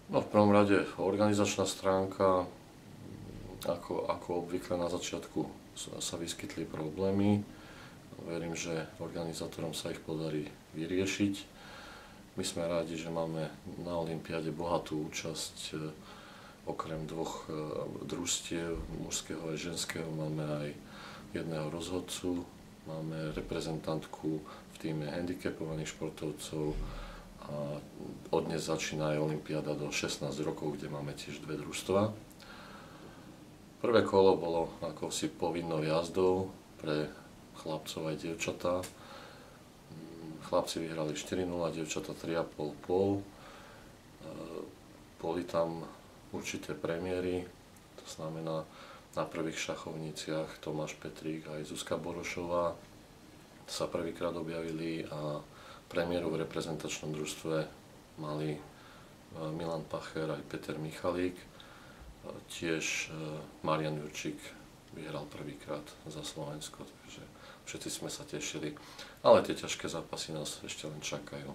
No, v prvom rade organizačná stránka, ako obvykle na začiatku sa vyskytli problémy. Verím, že organizátorom sa ich podarí vyriešiť. My sme rádi, že máme na olympiáde bohatú účasť. Okrem dvoch družstiev, mužského a ženského, máme aj jedného rozhodcu, máme reprezentantku v tíme handicapovaných športovcov a od dnes začína aj olympiáda do 16 rokov, kde máme tiež dve družstva. Prvé kolo bolo akousi povinnou jazdou pre chlapcov aj dievčatá. Chlapci vyhrali 4-0, dievčatá 3,5. Boli tam určité premiéry, to znamená na prvých šachovniciach Tomáš Petrík a aj Zuzka Borošová sa prvýkrát objavili a premiéru v reprezentačnom družstve mali Milan Pacher aj Peter Michalík. Tiež Marian Jurčík vyhral prvýkrát za Slovensko, takže všetci sme sa tešili, ale tie ťažké zápasy nás ešte len čakajú.